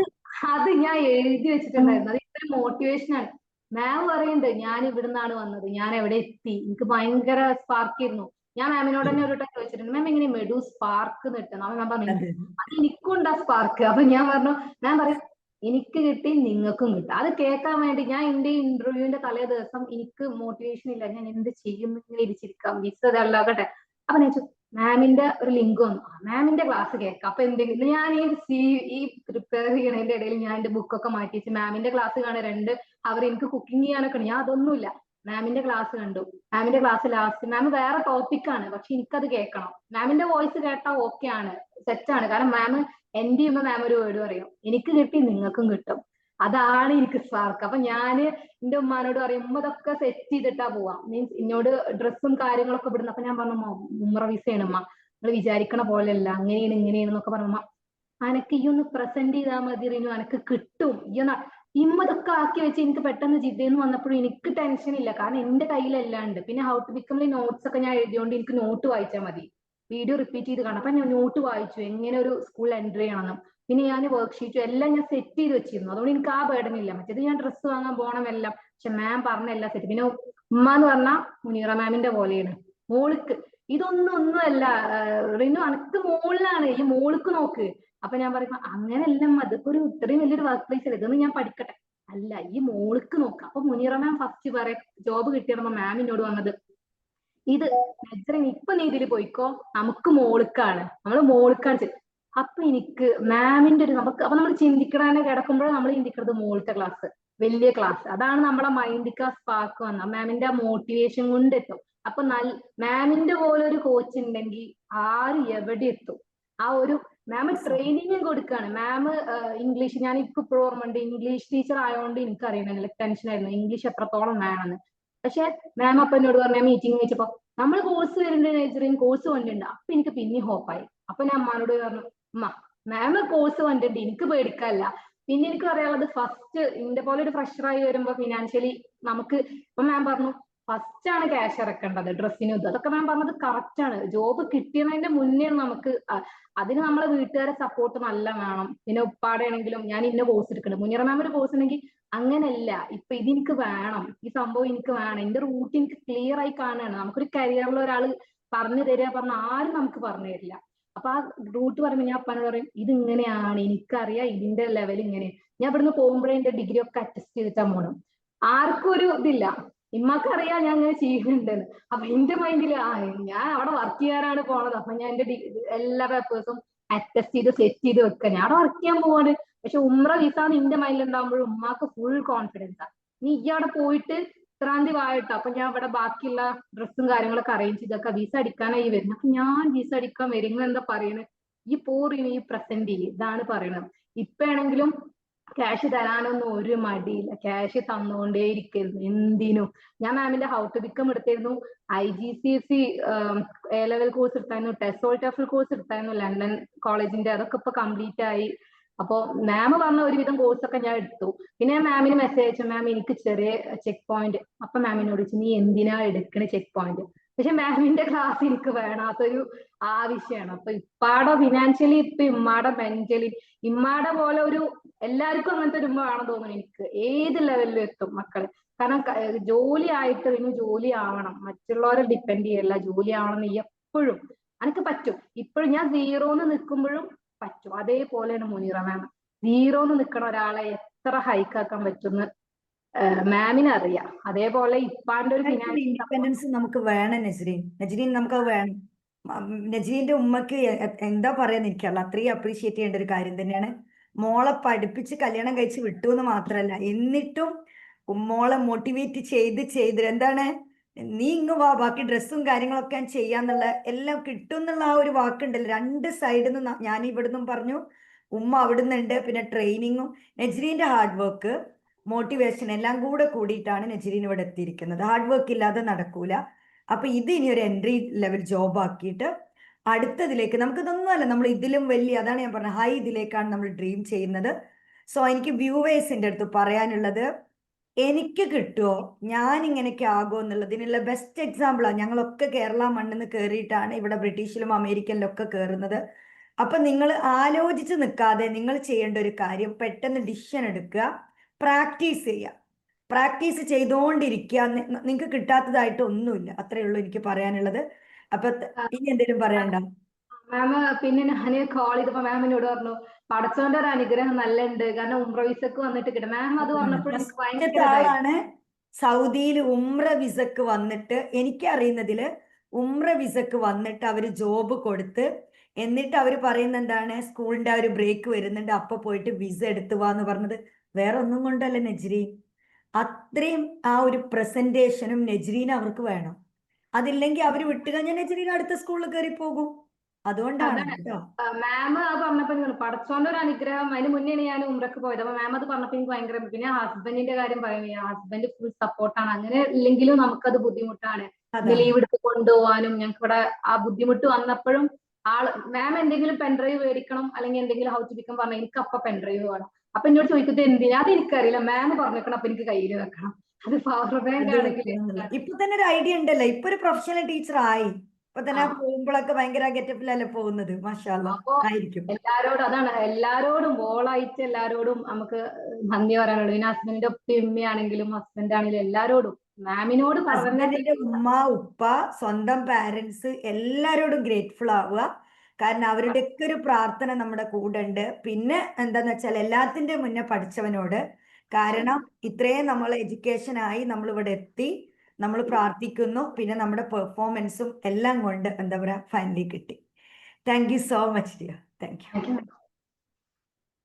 അത് ഞാൻ എഴുതി വെച്ചിട്ടുണ്ടായിരുന്നു. അത് ഇത്ര മോട്ടിവേഷൻ ആണ്. മാം പറയുന്നുണ്ട് ഞാൻ ഇവിടുന്നാണ് വന്നത്, ഞാൻ എവിടെ എത്തി, എനിക്ക് ഭയങ്കര സ്പാർക്ക് ആയിരുന്നു. ഞാൻ മാമിനോട് തന്നെ ഒരു വട്ടം ചോദിച്ചിട്ടുണ്ട്, മാം എങ്ങനെ മെഡു സ്പാർക്ക് കിട്ടുന്നു? അപ്പൊ മാം പറഞ്ഞു അതെ. അത് എനിക്കുണ്ട് ആ സ്പാർക്ക്. അപ്പൊ ഞാൻ പറഞ്ഞു, ഞാൻ പറയും എനിക്ക് കിട്ടി നിങ്ങൾക്കും കിട്ടും. അത് കേൾക്കാൻ വേണ്ടി ഞാൻ എന്റെ ഇന്റർവ്യൂവിന്റെ തലേ ദിവസം എനിക്ക് മോട്ടിവേഷൻ ഇല്ല, ഞാൻ എന്ത് ചെയ്യും ഇങ്ങനെ ഇരിച്ചിരിക്കാം, മിസ് അതല്ലാകട്ടെ. അപ്പൊ ഞാൻ മാമിന്റെ ഒരു ലിങ്ക് വന്നു, മാമിന്റെ ക്ലാസ് കേൾക്കാം. അപ്പൊ എന്തെങ്കിലും ഞാൻ ഈ പ്രിപ്പയർ ചെയ്യണതിന്റെ ഇടയിൽ ഞാൻ എന്റെ ബുക്കൊക്കെ മാറ്റി വെച്ച് മാമിന്റെ ക്ലാസ് കാണാൻ 2 അവർ എനിക്ക് കുക്കിംഗ് ചെയ്യാനൊക്കെ ഉണ്ട്. ഞാൻ അതൊന്നുമില്ല, മാമിന്റെ ക്ലാസ് കണ്ടു. മാമിന്റെ ക്ലാസ് ലാസ്റ്റ് മാം വേറെ ടോപ്പിക്കാണ്, പക്ഷെ എനിക്കത് കേൾക്കണം. മാമിന്റെ വോയിസ് കേട്ടാൽ ഓക്കെ ആണ്, സെറ്റാണ്. കാരണം മാം എന്റെ ചെയ്യുമ്പോ മാം ഒരു വേർഡ് പറയും എനിക്ക് കിട്ടി നിങ്ങൾക്കും കിട്ടും. അതാണ് എനിക്ക് സ്പാർക്ക്. അപ്പൊ ഞാന് എന്റെ ഉമ്മാനോട് പറയും ഉമ്മ ഇതൊക്കെ സെറ്റ് ചെയ്തിട്ടാ പോവാ, മീൻസ് എന്നോട് ഡ്രസ്സും കാര്യങ്ങളൊക്കെ ഇടുന്നു. അപ്പൊ ഞാൻ പറഞ്ഞു ഉമ്ര വിസയാണ് ഉമ്മ, നിങ്ങൾ വിചാരിക്കണ പോലെയല്ല, അങ്ങനെയാണ് ഇങ്ങനെയാണെന്നൊക്കെ പറഞ്ഞു. അനക്ക് ഈ ഒന്ന് പ്രസന്റ് ചെയ്താൽ മതി റിനു, അനക്ക് കിട്ടും. ഈ ഒന്ന് ഇമ്മതൊക്കെ ആക്കി വെച്ച് എനിക്ക് പെട്ടെന്ന് ജിദ്ദന്ന് വന്നപ്പോഴും എനിക്ക് ടെൻഷൻ ഇല്ല, കാരണം എന്റെ കയ്യിലെല്ലാം ഉണ്ട്. പിന്നെ ഹൗ ടു ബിക്കമിലെ നോട്ട്സ് ഒക്കെ ഞാൻ എഴുതിയോണ്ട് എനിക്ക് നോട്ട് വായിച്ചാൽ മതി, വീഡിയോ റിപ്പീറ്റ് ചെയ്ത് കാണാം. അപ്പൊ ഞാൻ നോട്ട് വായിച്ചു എങ്ങനെ ഒരു സ്കൂളിൽ എൻട്രി ചെയ്യണമെന്നും. പിന്നെ ഞാൻ വർക്ക്ഷീറ്റും എല്ലാം ഞാൻ സെറ്റ് ചെയ്ത് വെച്ചിരുന്നു, അതുകൊണ്ട് എനിക്ക് ആ ബേർഡൻ ഇല്ല. മറ്റേത് ഞാൻ ഡ്രസ്സ് വാങ്ങാൻ പോകണം എല്ലാം, പക്ഷെ മാം പറഞ്ഞ എല്ലാം സെറ്റ്. പിന്നെ ഉമ്മ എന്ന് പറഞ്ഞാൽ മുനീറ മാമിന്റെ പോലെയാണ്. മോൾക്ക് ഒന്നുമല്ല റിനു അനക്ക് മോളിലാണ്, ഈ മോൾക്ക് നോക്ക്. അപ്പൊ ഞാൻ പറയുമ്പോ അങ്ങനെയല്ല, അതിപ്പോ ഒരു ഇത്രയും വലിയൊരു വർക്ക് പ്ലേസ് അല്ലേ, ഇതൊന്നും ഞാൻ പഠിക്കട്ടെ, അല്ല ഈ മോൾക്ക് നോക്കാം. അപ്പൊ മുനീറ മാം ഫസ്റ്റ് പറയാം ജോബ് കിട്ടിയപ്പോ മാം എന്നോട് വന്നത് ഇത് നജ്റിൻ ഇപ്പൊ നീ ഇതിൽ പോയിക്കോ, നമുക്ക് മോൾക്കാണ്, നമ്മള് മോൾക്കാണ് അപ്പൊ എനിക്ക് മാമിന്റെ ഒരു നമുക്ക് അപ്പൊ നമ്മൾ ചിന്തിക്കണേ കിടക്കുമ്പോഴാണ് നമ്മൾ ചിന്തിക്കുന്നത് മോളത്തെ ക്ലാസ്, വലിയ ക്ലാസ്. അതാണ് നമ്മളെ മൈൻഡിക്ക് ആ സ്പാർക്ക് വന്ന മാമിന്റെ ആ മോട്ടിവേഷൻ കൊണ്ട് എത്തും. അപ്പൊ മാമിന്റെ പോലെ ഒരു കോച്ച് ഉണ്ടെങ്കിൽ ആരും എവിടെ എത്തും. ആ ഒരു മാം ട്രെയിനിങ് കൊടുക്കുകയാണ്. മാം ഇംഗ്ലീഷ്, ഞാൻ ഇപ്പൊ ഓർമ്മയുണ്ട്, ഇംഗ്ലീഷ് ടീച്ചർ ആയതുകൊണ്ട് എനിക്ക് അറിയണല്ലോ ടെൻഷൻ ആയിരുന്നു ഇംഗ്ലീഷ് എത്രത്തോളം വേണമെന്ന്. പക്ഷെ മാം അപ്പൊ എന്നോട് പറഞ്ഞ മീറ്റിംഗ് വെച്ചപ്പോ നമ്മൾ കോഴ്സ് വരുന്നുണ്ട് നഴ്സറിയും കോഴ്സ് വന്നിട്ടുണ്ട്. അപ്പൊ എനിക്ക് പിന്നെ ഹോപ്പായി. അപ്പൊ ഞാൻ അമ്മാനോട് പറഞ്ഞു ഉമ്മ മാം കോഴ്സ് വന്നിട്ടുണ്ട്, എനിക്ക് പേടിക്കല്ല. പിന്നെ എനിക്ക് പറയാനുള്ളത് ഫസ്റ്റ് ഇന്റെ പോലെ ഒരു ഫ്രഷറായി വരുമ്പോ ഫിനാൻഷ്യലി നമുക്ക് ഇപ്പൊ മാം പറഞ്ഞു ഫസ്റ്റ് ആണ് ക്യാഷ് ഇറക്കേണ്ടത് ഡ്രസ്സിനും ഇത്, അതൊക്കെ മാം പറഞ്ഞത് കറക്റ്റ് ആണ്. ജോബ് കിട്ടിയതിന്റെ മുന്നേ നമുക്ക് അതിന് നമ്മളെ വീട്ടുകാരെ സപ്പോർട്ട് നല്ല വേണം. പിന്നെ ഉപ്പാടെ ആണെങ്കിലും ഞാൻ ഇന്ന കോഴ്സ് എടുക്കുന്നുണ്ട്, മുനിറ മാം ഒരു കോഴ്സ് ഉണ്ടെങ്കിൽ അങ്ങനല്ല ഇപ്പൊ ഇതെനിക്ക് വേണം, ഈ സംഭവം എനിക്ക് വേണം, എന്റെ റൂട്ട് എനിക്ക് ക്ലിയർ ആയി കാണുകയാണ്. നമുക്കൊരു കരിയറിൽ ഒരാൾ പറഞ്ഞു തരിക പറഞ്ഞ ആരും നമുക്ക് പറഞ്ഞു തരില്ല. അപ്പൊ ആ റൂട്ട് പറയുമ്പോൾ ഞാൻ അപ്പനോട് പറയും ഇത് ഇങ്ങനെയാണ് എനിക്കറിയാം, ഇതിന്റെ ലെവൽ ഇങ്ങനെ. ഞാൻ ഇവിടുന്ന് പോകുമ്പോഴേ എന്റെ ഡിഗ്രി ഒക്കെ അറ്റസ്റ്റ് ചെയ്തിട്ടാ പോകണം. ആർക്കും ഒരു ഇതില്ല, ഇമ്മക്ക് അറിയാം ഞാൻ അങ്ങനെ ചെയ്യുന്നുണ്ടെന്ന്. അപ്പൊ എന്റെ മൈൻഡിൽ ഞാൻ അവിടെ വർക്ക് ചെയ്യാനാണ് പോണത്, അപ്പൊ ഞാൻ എന്റെ എല്ലാ പേപ്പേഴ്സും അറ്റസ്റ്റ് ചെയ്ത് സെറ്റ് ചെയ്ത് വെക്കുക, ഞാൻ അവിടെ വർക്ക് ചെയ്യാൻ പോവാണ്. പക്ഷെ ഉമ്ര വിസ നിന്റെ മൈൻഡിൽ ഉണ്ടാകുമ്പോഴും ഉമ്മാക്ക് ഫുൾ കോൺഫിഡൻസാ, നീ ഈ അവിടെ പോയിട്ട് ഇത്രാം തീയതി വായിട്ടോ, അപ്പൊ ഞാൻ ഇവിടെ ബാക്കിയുള്ള ഡ്രസ്സും കാര്യങ്ങളൊക്കെ അറേഞ്ച് ചെയ്തൊക്കെ വിസ അടിക്കാനായി വരുന്നത്. അപ്പൊ ഞാൻ വിസ അടിക്കാൻ വരുന്നത് എന്താ പറയുന്നത്, ഈ പോറിന് ഈ പ്രസന്റ് ചെയ്യും, ഇതാണ് പറയണത്. ഇപ്പൊ ആണെങ്കിലും ക്യാഷ് തരാനൊന്നും ഒരു മടിയില്ല, ക്യാഷ് തന്നുകൊണ്ടേയിരിക്കരുത് എന്തിനും. ഞാൻ മാമിന്റെ ഹൗ ടു ബിക്കം എടുത്തിരുന്നു, IGCSE എ ലെവൽ കോഴ്സ് എടുത്തായിരുന്നു, ടെസോൾ ടെഫൽ കോഴ്സ് എടുത്തായിരുന്നു ലണ്ടൻ കോളേജിന്റെ, അതൊക്കെ ഇപ്പൊ കംപ്ലീറ്റ് ആയി. അപ്പൊ മാം പറഞ്ഞ ഒരുവിധം കോഴ്സ് ഒക്കെ ഞാൻ എടുത്തു. പിന്നെ ഞാൻ മാമിന് മെസ്സേജ് അയച്ചു മാം എനിക്ക് ചെറിയ ചെക്ക് പോയിന്റ്. അപ്പൊ മാമിനോട് ചോദിച്ചു നീ എന്തിനാ എടുക്കണ ചെക്ക് പോയിന്റ്, പക്ഷെ മാമിന്റെ ക്ലാസ് എനിക്ക് വേണാത്തൊരു ആവശ്യമാണ്. അപ്പൊ ഇപ്പാടെ ഫിനാൻഷ്യലി ഇപ്പൊ ഇമ്മാടെ മെന്റലി ഇമ്മാടെ പോലെ ഒരു എല്ലാവർക്കും അങ്ങനത്തെ ഒരു ഉമ്മ വേണം തോന്നുന്നു എനിക്ക്, ഏത് ലെവലിലും എത്തും മക്കള്. കാരണം ജോലി ആയിട്ട് ഇനി ജോലി ആവണം, മറ്റുള്ളവരെ ഡിപ്പെൻഡ് ചെയ്യല്ല, ജോലി ആവണം എന്ന് എപ്പോഴും എനിക്ക് പറ്റും. ഇപ്പോഴും ഞാൻ സീറോന്ന് നിൽക്കുമ്പോഴും പറ്റും. അതേപോലെയാണ് മുനീറ മാം, സീറോന്ന് നിൽക്കണ ഒരാളെ എത്ര ഹൈക്കാക്കാൻ പറ്റുമെന്ന് മാമിന് അറിയാം. അതേപോലെ ഇപ്പാന്റെ ഒരു ഫിനാൻഷ്യൽ സപ്പോർട്ട് ഇൻഡിപെൻഡൻസ് നമുക്ക് വേണം നജ്രീൻ, നമുക്ക് അത് വേണം. നജീന്റെ ഉമ്മക്ക് എന്താ പറയാന്ന് എനിക്കറിയില്ല, അത്രയും അപ്രീഷിയേറ്റ് ചെയ്യേണ്ട ഒരു കാര്യം തന്നെയാണ്. മോളെ പഠിപ്പിച്ച് കല്യാണം കഴിച്ച് വിട്ടു എന്ന് മാത്രല്ല, എന്നിട്ടും മോളെ മോട്ടിവേറ്റ് ചെയ്ത് എന്താണ്, നീ ഇങ്ങ് വാ, ബാക്കി ഡ്രസ്സും കാര്യങ്ങളൊക്കെ ഞാൻ ചെയ്യാന്നുള്ള, എല്ലാം കിട്ടും എന്നുള്ള ആ ഒരു വാക്കുണ്ടല്ലോ. രണ്ട് സൈഡിൽ നിന്ന് ഞാൻ ഇവിടുന്നും പറഞ്ഞു, ഉമ്മ അവിടുന്നുണ്ട്, പിന്നെ ട്രെയിനിങ്ങും നജ്രീന്റെ ഹാർഡ് വർക്ക്, മോട്ടിവേഷൻ എല്ലാം കൂടെ കൂടിയിട്ടാണ് നജ്രീൻ ഇവിടെ എത്തിയിരിക്കുന്നത്. ഹാർഡ് വർക്ക് ഇല്ലാതെ നടക്കൂല. അപ്പൊ ഇത് ഇനി ഒരു എൻട്രി ലെവൽ ജോബ് ആക്കിയിട്ട് അടുത്തതിലേക്ക്, നമുക്കിതൊന്നും അല്ല, നമ്മൾ ഇതിലും വലിയ, അതാണ് ഞാൻ പറഞ്ഞത്, ഹൈ ഇതിലേക്കാണ് നമ്മൾ ഡ്രീം ചെയ്യുന്നത്. സോ എനിക്ക് വ്യൂവേഴ്സിന്റെ അടുത്ത് പറയാനുള്ളത്, എനിക്ക് കിട്ടുമോ, ഞാൻ ഇങ്ങനെയൊക്കെ ആകുമോ എന്നുള്ളതിനുള്ള ബെസ്റ്റ് എക്സാമ്പിളാണ്. ഞങ്ങളൊക്കെ കേരള മണ്ണിന്ന് കയറിയിട്ടാണ് ഇവിടെ ബ്രിട്ടീഷിലും അമേരിക്കനിലും ഒക്കെ കയറുന്നത്. അപ്പൊ നിങ്ങൾ ആലോചിച്ച് നിൽക്കാതെ നിങ്ങൾ ചെയ്യേണ്ട ഒരു കാര്യം, പെട്ടെന്ന് ഡിസിഷൻ എടുക്കുക, പ്രാക്ടീസ് ചെയ്യുക. പ്രാക്ടീസ് ചെയ്തുകൊണ്ടിരിക്കുക. നിങ്ങൾക്ക് കിട്ടാത്തതായിട്ട് ഒന്നുമില്ല. അത്രയേ ഉള്ളൂ എനിക്ക് പറയാനുള്ളത്. അപ്പൊ ഇനി എന്തെങ്കിലും പറയണ്ട? മാം, പിന്നെ ഞാന് കോൾ ചെയ്തപ്പോ മാം എന്നോട് പറഞ്ഞു പടച്ചോന്റെ ഒരു അനുഗ്രഹം നല്ല ഉണ്ട്, കാരണം ഉംറ വിസക്ക് വന്നിട്ട് കിട്ടും. മാം അത് പറഞ്ഞപ്പോൾ എനിക്ക് ഫസ്റ്റത്തെ ഭയങ്കര ഇതായി. ആളാണ് സൗദിയിൽ ഉംറ വിസക്ക് വന്നിട്ട്, എനിക്കറിയുന്നതില് ഉംറ വിസക്ക് വന്നിട്ട് അവര് ജോബ് കൊടുത്ത്, എന്നിട്ട് അവര് പറയുന്ന എന്താണ്, സ്കൂളിന്റെ ആ ഒരു ബ്രേക്ക് വരുന്നുണ്ട്, അപ്പൊ പോയിട്ട് വിസ എടുത്തു വാന്ന് പറഞ്ഞത് വേറെ ഒന്നും കൊണ്ടല്ല നജ്രീൻ. അത്രയും ആ ഒരു പ്രസന്റേഷനും നജ്രീൻ അവർക്ക് വേണം. അതില്ലെങ്കിൽ അവര് വിട്ടു കഴിഞ്ഞാൽ നജ്രീൻ അടുത്ത സ്കൂളിൽ കയറി പോകും. അതുകൊണ്ടാണ് അതാണ് കേട്ടോ. മാം അത് പറഞ്ഞപ്പോ എനിക്ക് തോന്നി, പടച്ചോന്റെ ഒരു അനുഗ്രഹം. അതിന് മുന്നേ ഞാൻ ഉംറക്ക് പോയത്. അപ്പൊ മാം അത് പറഞ്ഞപ്പോ എനിക്ക് ഭയങ്കര, പിന്നെ ഹസ്ബൻഡിന്റെ കാര്യം പറയുന്നത്, ഹസ്ബൻഡ് ഫുൾ സപ്പോർട്ടാണ്. അങ്ങനെ ഇല്ലെങ്കിലും നമുക്കത് ബുദ്ധിമുട്ടാണ്. അതാ ലീവ് എടുത്ത് കൊണ്ടുപോകാനും ഞങ്ങൾക്ക് ഇവിടെ ആ ബുദ്ധിമുട്ട് വന്നപ്പോഴും മാം എന്തെങ്കിലും പെൻഡ്രൈവ് മേടിക്കണം അല്ലെങ്കിൽ എന്തെങ്കിലും ഹൗ ടു ബിക്കം പറഞ്ഞാൽ എനിക്ക് അപ്പൊ പെൻഡ്രൈവ് വേണം. അപ്പൊ എന്നോട് ചോദിക്കുന്നത് എന്തിനാ, അത് എനിക്കറിയില്ല, മാം പറഞ്ഞേക്കണം, അപ്പൊ എനിക്ക് കയ്യിൽ വെക്കണം. അത് പവർ ബാങ്ക് ഇത് ആണെങ്കിൽ വെക്കണമെന്നുള്ള ഇപ്പൊ തന്നെ ഒരു ഐഡിയ ഉണ്ടല്ലോ. ഇപ്പൊ ഒരു പ്രൊഫഷണൽ ടീച്ചർ ആയി. ഇപ്പൊ തന്നെ പോകുമ്പോഴൊക്കെ ഭയങ്കര ഗെറ്റപ്പിലല്ലേ പോകുന്നത്. മാഷാല്ല, അപ്പൊ ആയിരിക്കും. എല്ലാരോടും അതാണ്, എല്ലാരോടും ബോളായിട്ട് എല്ലാരോടും നമുക്ക് നന്ദി പറയാനുള്ളൂ. പിന്നെ ഹസ്ബൻഡിന്റെ ഉപ്പയും ഉമ്മയാണെങ്കിലും ഹസ്ബൻഡ് ആണെങ്കിലും എല്ലാരോടും മാമിനോട് പറഞ്ഞാൽ ഹസ്ബൻഡിന്റെ ഉമ്മ, ഉപ്പ, സ്വന്തം പാരന്റ്സ് എല്ലാരോടും ഗ്രേറ്റ്ഫുൾ ആവുക. കാരണം അവരുടെയൊക്കെ ഒരു പ്രാർത്ഥന നമ്മുടെ കൂടെ ഉണ്ട്. പിന്നെ എന്താന്ന് വെച്ചാൽ എല്ലാത്തിന്റെ മുന്നേ പഠിച്ചവനോട്, കാരണം ഇത്രയും നമ്മൾ എഡ്യൂക്കേഷനായി നമ്മൾ ഇവിടെ എത്തി, നമ്മൾ പ്രാർത്ഥിക്കുന്നു, പിന്നെ നമ്മുടെ പെർഫോമൻസും എല്ലാം കൊണ്ട് എന്താ പറയുക ഫൈനലി കിട്ടി. Thank you so much dear. Thank you.